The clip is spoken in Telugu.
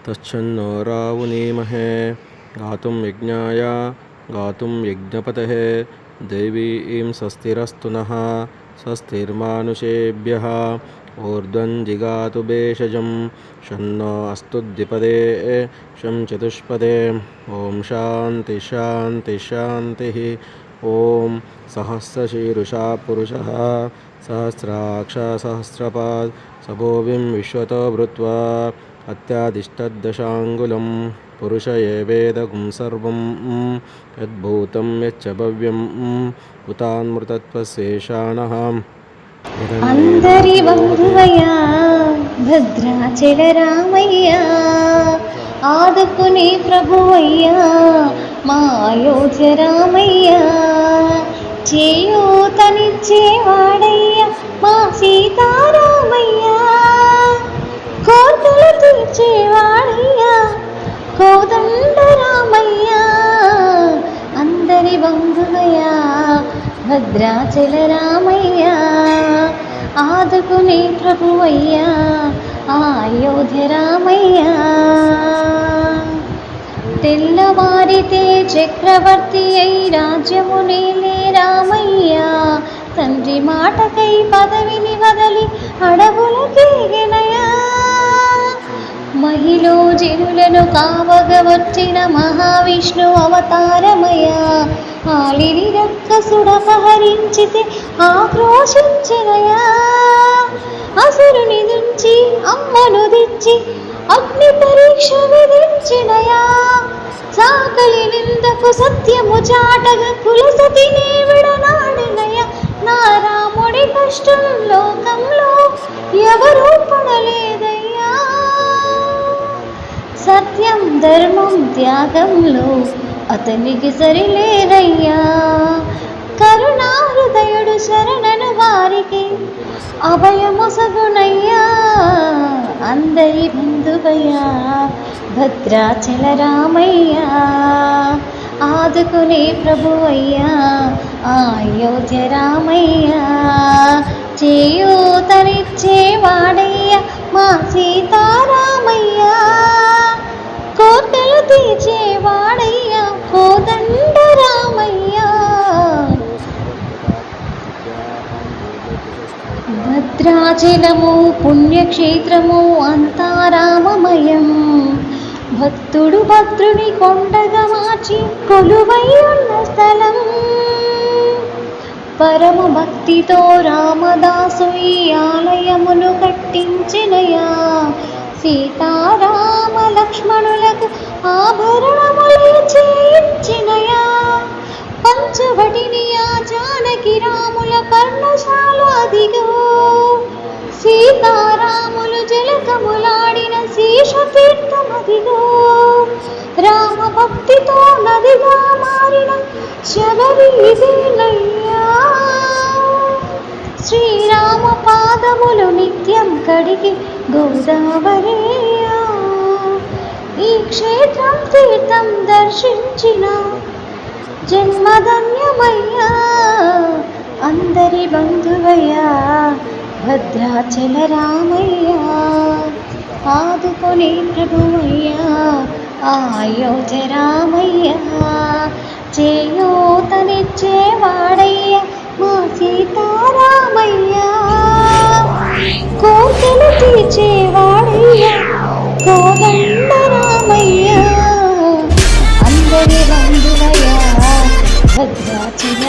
तच्छन्नो रावुनीमहे गातुं यज्ञाय गातुं यज्ञपतये देवीं स्वस्तिरस्तु नः स्वस्तिर्मानुषेभ्यः ऊर्ध्वं जिगातु भेषजं शन्नो अस्तु द्विपदे शं चतुष्पदे ॐ शान्ति शान्ति शान्तिः। ॐ सहस्रशीर्षा पुरुषः सहस्राक्ष सहस्रपाद सभोविं विश्वतो भूत्वा अत्यादिष्टदशाङ्गुलं पुरुष एवेदगुं सर्वं यद्भूतं यच्च भव्यं उतान्मृतत्वशेषाणः అందరి బంధువయ్యా భద్రాచల రామయ్యా ఆదుకునే ప్రభువయ్యా మా అయోధ్య రామయ్యా చేయూతనిచ్చేవాడయ్యా మా సీతారామయ్యా కోర్కెలు తీర్చేవాడయ్యా కోదండ రామయ్యా అందరి బంధువయ్యా భద్రాచల రామయ్యా ఆదుకునే ప్రభువయ్యా అయోధ్య రామయ్యా తెల్లవారితే చక్రవర్తి అయి రాజ్యమునేలే రామయ్యా తండ్రి మాటకై పదవిని వదలి అడవులకేగెనయా మహిళ జనులను కావగ వచ్చిన మహావిష్ణు అవతారమయ్యా ఆలిని రక్కసుడపహరించితే ఆక్రోశించినయా అసురుని నుంచి అమ్మను దించి అగ్ని పరీక్ష విధించినయా సాకలి నిందకు సత్యము చాటగా కులసతినే విడనాడినయా నా రాముడి కష్టం లోకంలో ఎవరూ పడలేదయ్యా సత్యం ధర్మం త్యాగంలో అతనికి సరిలేదయ్యా కరుణా హృదయుడు శరణను వారికి అభయమొసగునయ్యా అందరి బంధువయ్యా భద్రాచల రామయ్యా ఆదుకునే ప్రభువయ్యా అయోధ్య రామయ్యా చేయూతనిచ్చేవాడయ్యా మా సీతారామయ్యా కోర్కెలు తీర్చేవాడయ్యా కోదండ రామయ్యా భద్రాచలము పుణ్యక్షేత్రము అంతా రామమయం భక్తుడు భద్రుని కొండగా మార్చి కొలువై ఉన్న స్థలం పరమ భక్తితో రామదాసు ఈ ఆలయమును కట్టించినయా సీతారామ లక్ష్మణులకు ఆభరణములు చేయించినయా పంచవటిని ఆ జానకి రాముల పర్ణశాల అదిగో సీతారాములు జలకములాడిన శేషతీర్థమదిగో రామ భక్తితో నదిగా మారిన శబరిదేనయ్యా శ్రీరామ పాదములు నిత్యం కడిగి గోదావరియా ఈ క్షేత్రం తీర్థం దర్శించిన జన్మధన్యమయ్యా అందరి బంధువయ్యా భద్రాచల రామయ్యా ఆదుకునే ప్రభువయ్యా అయోధ్య రామయ్యా చేయూతనిచ్చేవాడయ్యా మా సీతారామయ్యా కోర్కెలు తీర్చేవాడయ్యా కోదండ రామయ్యా అందరి బంధువయ్యా భద్రాచల